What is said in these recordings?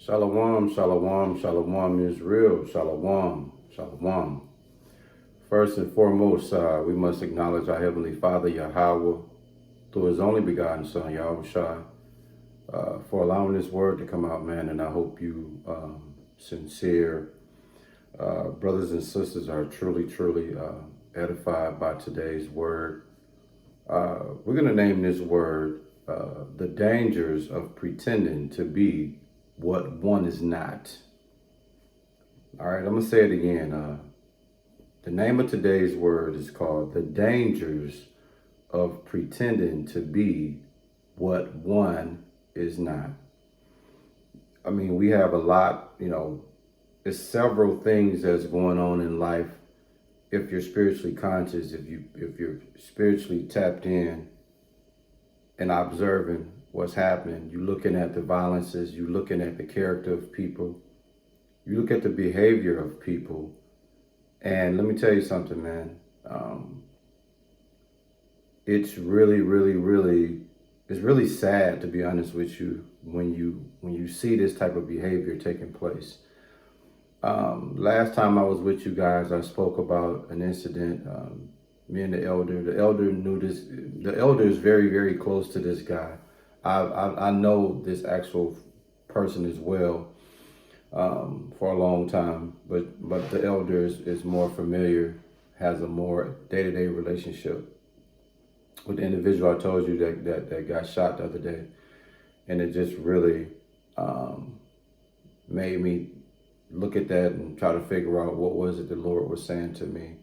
Shalom, shalom, shalom is real. Shalom, shalom. First and foremost, we must acknowledge our Heavenly Father, Yahweh, through His only begotten Son, Yahushua, for allowing this word to come out, man. And I hope you sincere brothers and sisters are truly edified by today's word. We're going to name this word the dangers of pretending to be what one is not. All right, I'm going to say it again. The name of today's word is called the dangers of pretending to be what one is not. I mean, we have a lot, there's several things that's going on in life. If you're spiritually conscious, if you're spiritually tapped in and observing what's happening, you're looking at the violences, you're looking at the character of people, you look at the behavior of people. And let me tell you something, man. It's really sad, to be honest with you, when you see this type of behavior taking place. Last time I was with you guys, I spoke about an incident. Me and the elder. The elder knew this. The elder is very close to this guy. I know this actual person as well for a long time, but the elder is more familiar, has a more day-to-day relationship with the individual I told you that got shot the other day, and it just really made me look at that and try to figure out what was it the Lord was saying to me.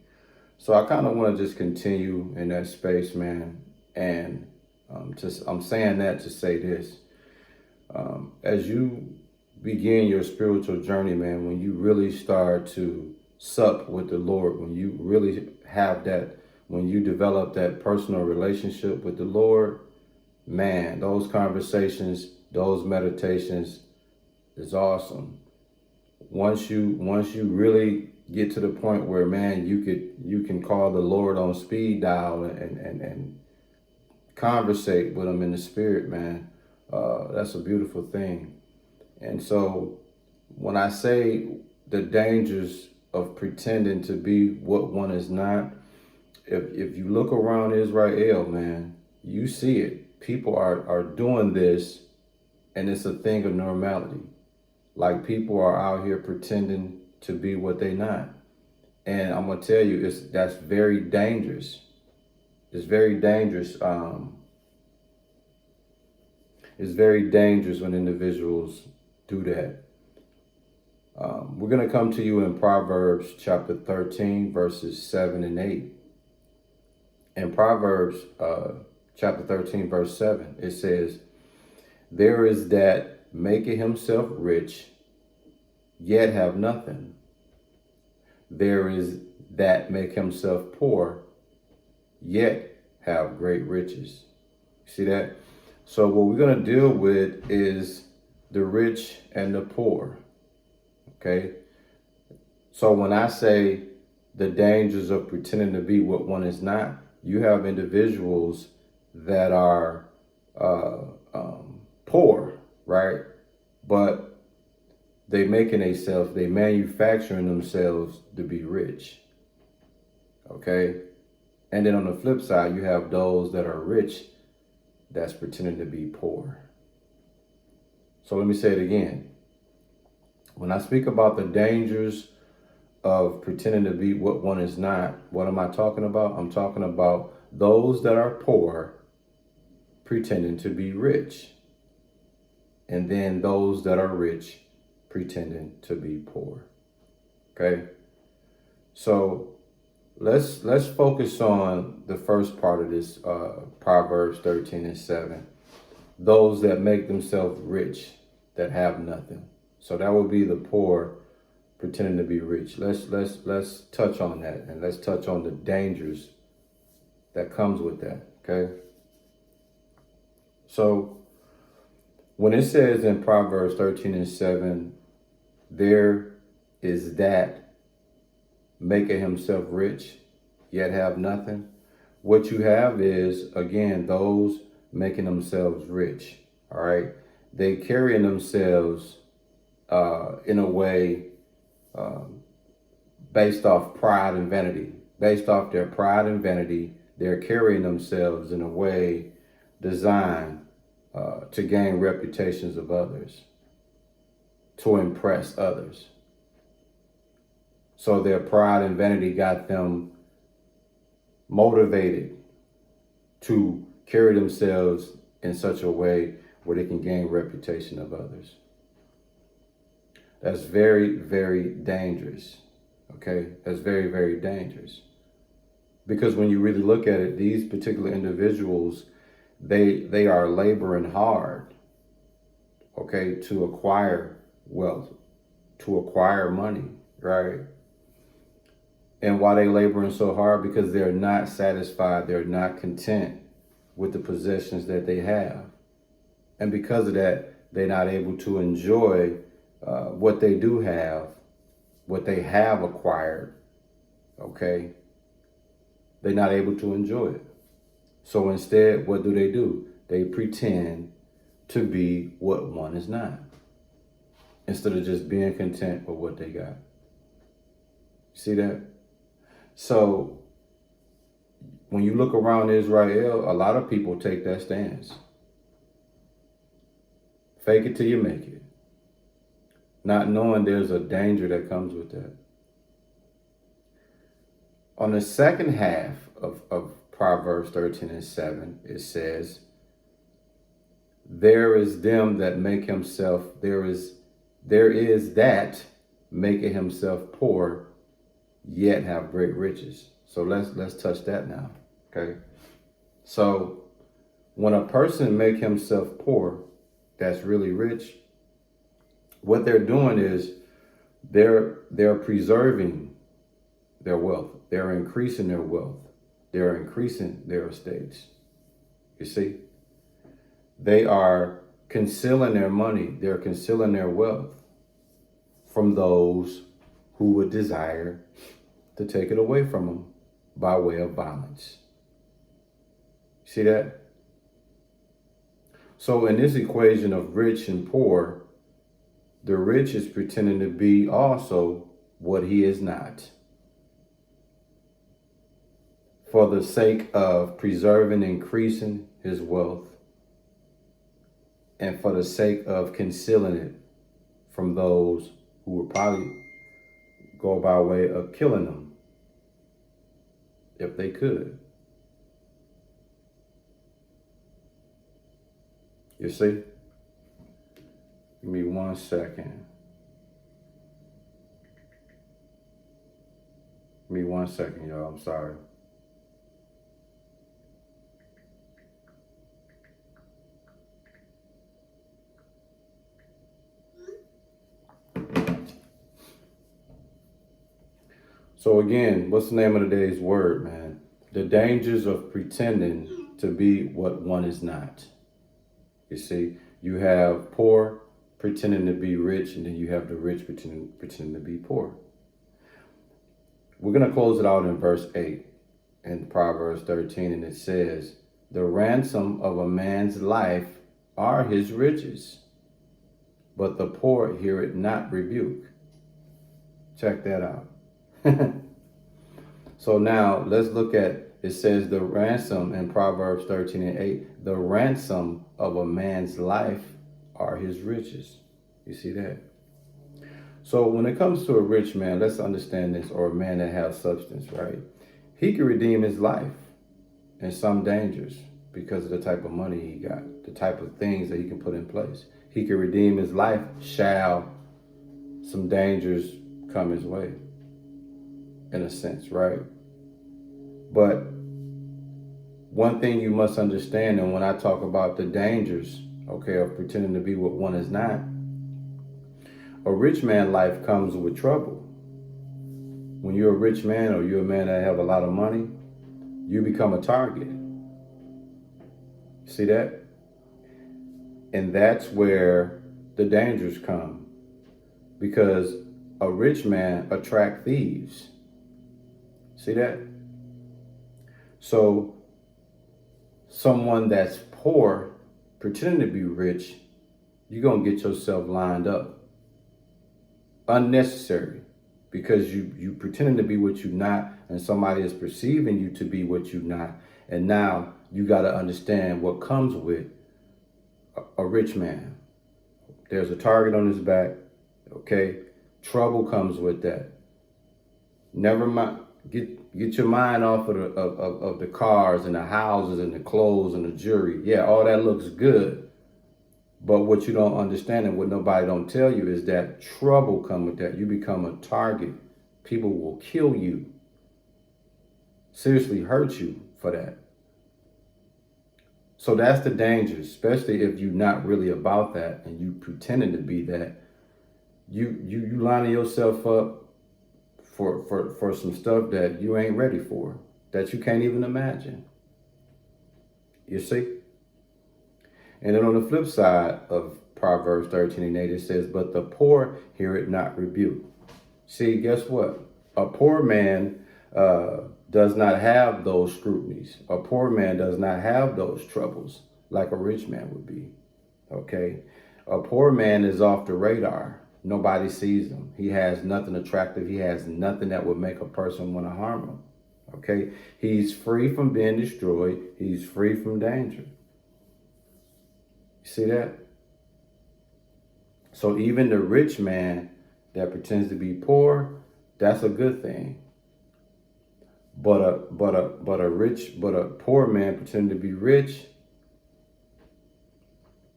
So I kind of want to just continue in that space, man. And I'm saying that to say this. As you begin your spiritual journey, man, when you really start to sup with the Lord, when you really have that, when you develop that personal relationship with the Lord, man, those conversations, those meditations is awesome. Once you really get to the point where, man, you can call the Lord on speed dial and conversate with him in the spirit, man, that's a beautiful thing. And so when I say the dangers of pretending to be what one is not, if you look around Israel, man, you see it. People are doing this, and it's a thing of normality. Like, people are out here pretending to be what they not. And I'm gonna tell you, that's very dangerous. It's very dangerous. It's very dangerous when individuals do that. We're gonna come to you in Proverbs chapter 13, verses 7 and 8. In Proverbs chapter 13, verse 7, it says, "There is that maketh himself rich, yet have nothing. There is that make himself poor, yet have great riches." See that? So what we're going to deal with is the rich and the poor. Okay? So when I say the dangers of pretending to be what one is not, you have individuals that are poor, right? But they manufacturing themselves to be rich. Okay? And then on the flip side, you have those that are rich that's pretending to be poor. So let me say it again. When I speak about the dangers of pretending to be what one is not, what am I talking about? I'm talking about those that are poor pretending to be rich, and then those that are rich pretending to be poor. Okay? So let's focus on the first part of this Proverbs 13 and 7. Those that make themselves rich that have nothing. So that would be the poor pretending to be rich. Let's touch on that, and let's touch on the dangers that comes with that. Okay? So when it says in Proverbs 13 and 7, there is that maketh himself rich, yet have nothing. What you have is, again, those making themselves rich. All right. They carrying themselves in a way based off pride and vanity. Based off their pride and vanity, they're carrying themselves in a way designed to gain reputations of others, to impress others. So their pride and vanity got them motivated to carry themselves in such a way where they can gain reputation of others. That's very, very dangerous. Okay, that's very, very dangerous. Because when you really look at it, these particular individuals, they are laboring hard, okay, to acquire wealth, to acquire money, right? And why they laboring so hard? Because they're not satisfied, they're not content with the possessions that they have. And because of that, they're not able to enjoy what they do have, what they have acquired, okay? They're not able to enjoy it. So instead, what do? They pretend to be what one is not, instead of just being content with what they got. See that? So when you look around Israel, a lot of people take that stance. Fake it till you make it. Not knowing there's a danger that comes with that. On the second half of Proverbs 13:7, it says, there is that maketh himself poor, yet have great riches. So let's touch that now. Okay. So when a person make himself poor, that's really rich, what they're doing is they're preserving their wealth. They're increasing their wealth. They're increasing their estates. You see? They are concealing their money. They're concealing their wealth from those who would desire to take it away from them by way of violence. See that? So in this equation of rich and poor, the rich is pretending to be also what he is not, for the sake of preserving and increasing his wealth, and for the sake of concealing it from those who would probably go by way of killing them if they could. You see? Give me 1 second. Give me 1 second, y'all. I'm sorry. So again, what's the name of today's word, man? The dangers of pretending to be what one is not. You see, you have poor pretending to be rich, and then you have the rich pretending to be poor. We're going to close it out in verse 8 in Proverbs 13, and it says, the ransom of a man's life are his riches, but the poor hear it not rebuke. Check that out. So now let's look at, it says the ransom in Proverbs 13:8, the ransom of a man's life are his riches. You see that? So when it comes to a rich man, let's understand this, or a man that has substance, right? He can redeem his life in some dangers because of the type of money he got, the type of things that he can put in place. He can redeem his life shall some dangers come his way, in a sense, right? But one thing you must understand, and when I talk about the dangers, okay, of pretending to be what one is not, a rich man life comes with trouble. When you're a rich man, or you're a man that have a lot of money, you become a target. See that? And that's where the dangers come, because a rich man attracts thieves. See that? So someone that's poor, pretending to be rich, you're going to get yourself lined up. unnecessary because you pretending to be what you're not, and somebody is perceiving you to be what you're not. And now you got to understand what comes with a rich man. There's a target on his back. Okay, trouble comes with that. Never mind. Get your mind off of the cars and the houses and the clothes and the jewelry. Yeah, all that looks good. But what you don't understand and what nobody don't tell you is that trouble come with that. You become a target. People will kill you. Seriously hurt you for that. So that's the danger, especially if you're not really about that and you pretending to be that. You lining yourself up for some stuff that you ain't ready for, that you can't even imagine. You see? And then on the flip side of Proverbs 13:8, it says, but the poor hear it not rebuke. See, guess what? A poor man does not have those scrutinies. A poor man does not have those troubles like a rich man would be. Okay? A poor man is off the radar. Nobody sees him. He has nothing attractive. He has nothing that would make a person want to harm him. Okay? He's free from being destroyed. He's free from danger. You see that? So even the rich man that pretends to be poor, that's a good thing. But a poor man pretending to be rich,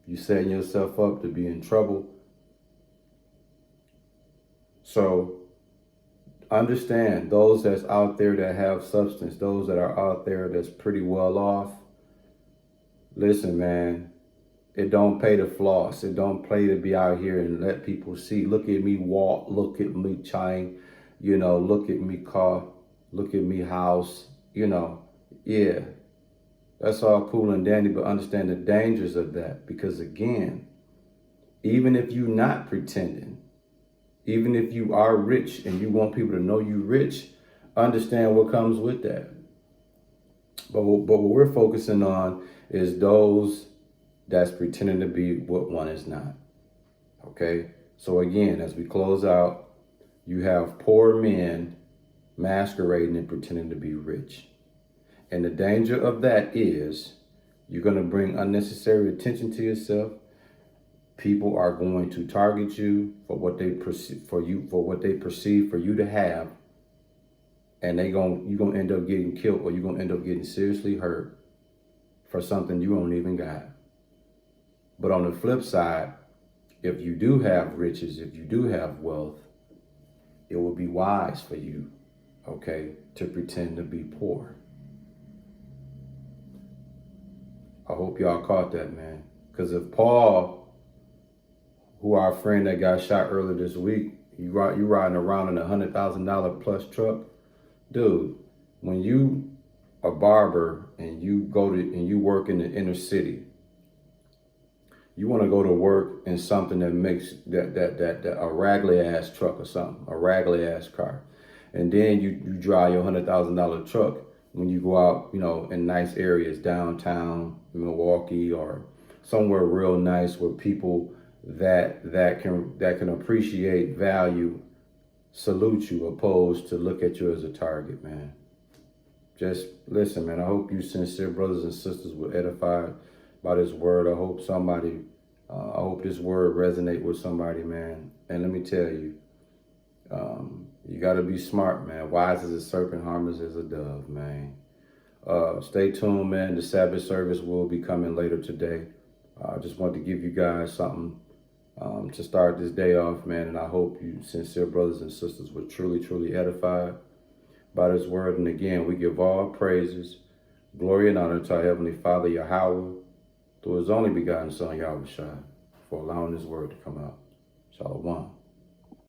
you setting yourself up to be in trouble. So understand, those that's out there that have substance, those that are out there that's pretty well off, listen, man, it don't pay to floss. It don't pay to be out here and let people see, look at me walk, look at me chine, look at me car, look at me house, yeah, that's all cool and dandy, but understand the dangers of that. Because again, even if you're not pretending, even if you are rich and you want people to know you rich, understand what comes with that. But what we're focusing on is those that's pretending to be what one is not. Okay? So again, as we close out, you have poor men masquerading and pretending to be rich. And the danger of that is you're going to bring unnecessary attention to yourself. People are going to target you for what they perceive for you to have, and you're gonna end up getting killed, or you're gonna end up getting seriously hurt for something you don't even got. But on the flip side, if you do have riches, if you do have wealth, it will be wise for you, okay, to pretend to be poor. I hope y'all caught that, man. Because if Paul, who our friend that got shot earlier this week, you riding around in a $100,000 plus truck, dude, when you a barber and you work in the inner city, you want to go to work in something that makes that a raggedy ass truck or something, a raggedy ass car, and then you drive your $100,000 truck when you go out, in nice areas, downtown Milwaukee or somewhere real nice where people that can appreciate value salute you, opposed to look at you as a target, man. Just listen, man. I hope you sincere brothers and sisters were edified by this word. I hope this word resonate with somebody, man. And let me tell you, you got to be smart, man. Wise as a serpent, harmless as a dove, man. Stay tuned, man. The Sabbath service will be coming later today. I just wanted to give you guys something to start this day off, man. And I hope you sincere brothers and sisters were truly, truly edified by this word. And again, we give all praises, glory, and honor to our Heavenly Father, Yahweh, through His only begotten Son, Yahweh Shai, for allowing this word to come out. Shalom.